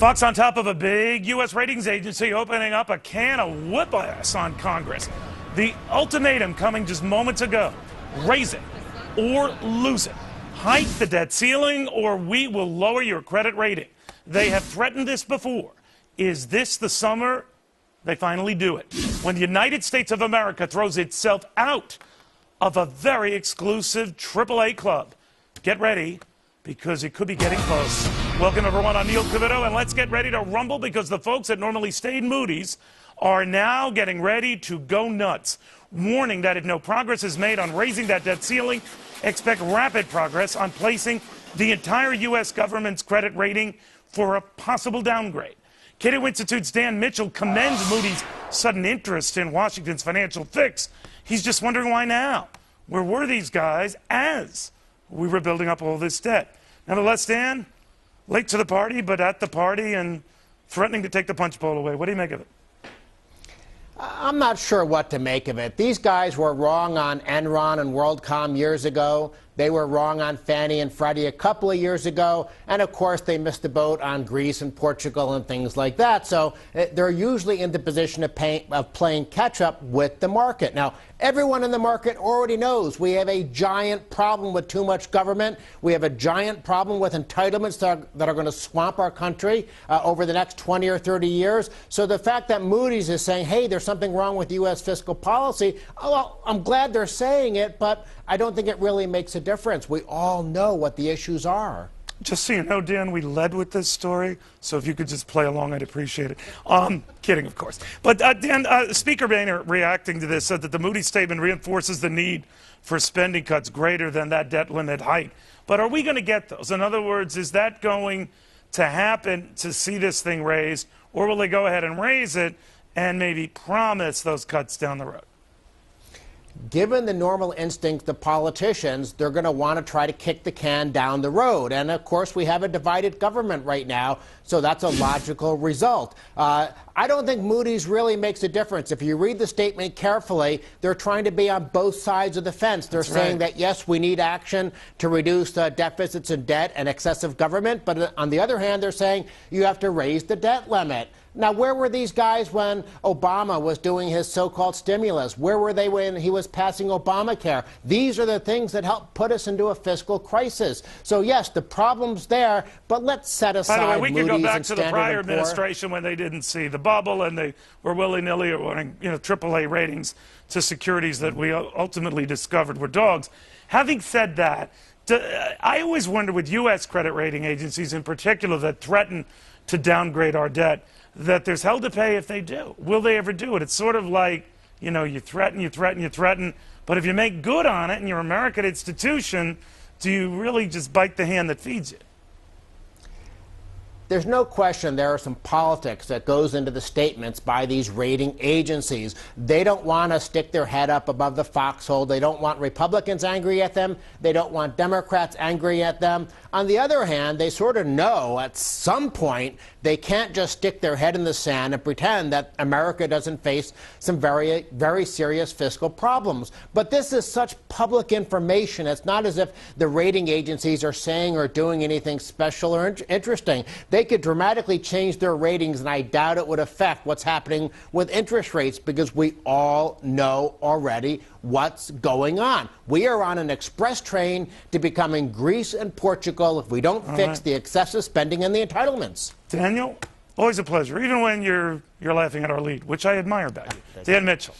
Fox on top of a big U.S. ratings agency opening up a can of whoop-ass on Congress. The ultimatum coming just moments ago: raise it or lose it. Hike the debt ceiling or we will lower your credit rating. They have threatened this before. Is this the summer they finally do it? When the United States of America throws itself out of a very exclusive AAA club. Get ready, because it could be getting close. Welcome, everyone. I'm Neil Cavuto, and let's get ready to rumble, because the folks that normally stayed Moody's are now getting ready to go nuts, warning that if no progress is made on raising that debt ceiling, expect rapid progress on placing the entire U.S. government's credit rating for a possible downgrade. Cato Institute's Dan Mitchell commends Moody's sudden interest in Washington's financial fix. He's just wondering why now. Where were these guys as we were building up all this debt? Nevertheless, Dan, late to the party, but at the party and threatening to take the punch bowl away. What do you make of it? I'm not sure what to make of it. These guys were wrong on Enron and WorldCom years ago. They were wrong on Fannie and Freddie a couple of years ago. And, of course, they missed the boat on Greece and Portugal and things like that. So they're usually in the position of playing catch-up with the market. Now, everyone in the market already knows we have a giant problem with too much government. We have a giant problem with entitlements that are going to swamp our country over the next 20 or 30 years. So the fact that Moody's is saying, hey, there's something wrong with U.S. fiscal policy, well, I'm glad they're saying it, but I don't think it really makes a difference. We all know what the issues are. Just so you know, Dan, we led with this story, so if you could just play along, I'd appreciate it. Kidding, of course. But, Dan, Speaker Boehner, reacting to this, said that the Moody's statement reinforces the need for spending cuts greater than that debt limit height. But are we going to get those? In other words, is that going to happen to see this thing raised, or will they go ahead and raise it and maybe promise those cuts down the road? Given the normal instinct of politicians, they're going to want to try to kick the can down the road. And, of course, we have a divided government right now, so that's a logical result. I don't think Moody's really makes a difference. If you read the statement carefully, they're trying to be on both sides of the fence. They're saying that, yes, we need action to reduce deficits and debt and excessive government. But on the other hand, they're saying you have to raise the debt limit. Now, where were these guys when Obama was doing his so-called stimulus? Where were they when he was passing Obamacare? These are the things that helped put us into a fiscal crisis. So, yes, the problem's there, but let's set aside Moody's and Standard & Poor's. By the way, we could go back to the prior administration when they didn't see the bubble and they were willy-nilly awarding, AAA ratings to securities that we ultimately discovered were dogs. Having said that, I always wonder with U.S. credit rating agencies in particular that threaten to downgrade our debt, that there's hell to pay if they do. Will they ever do it? It's sort of like, you threaten, but if you make good on it and you're an American institution, do you really just bite the hand that feeds you? There's no question there are some politics that goes into the statements by these rating agencies. They don't want to stick their head up above the foxhole. They don't want Republicans angry at them. They don't want Democrats angry at them. On the other hand, they sort of know at some point they can't just stick their head in the sand and pretend that America doesn't face some very, very serious fiscal problems. But this is such public information. It's not as if the rating agencies are saying or doing anything special or interesting. They could dramatically change their ratings, and I doubt it would affect what's happening with interest rates, because we all know already what's going on. We are on an express train to becoming Greece and Portugal if we don't fix the excessive spending and the entitlements. Daniel, always a pleasure, even when you're laughing at our lead, which I admire about you. Dan Mitchell.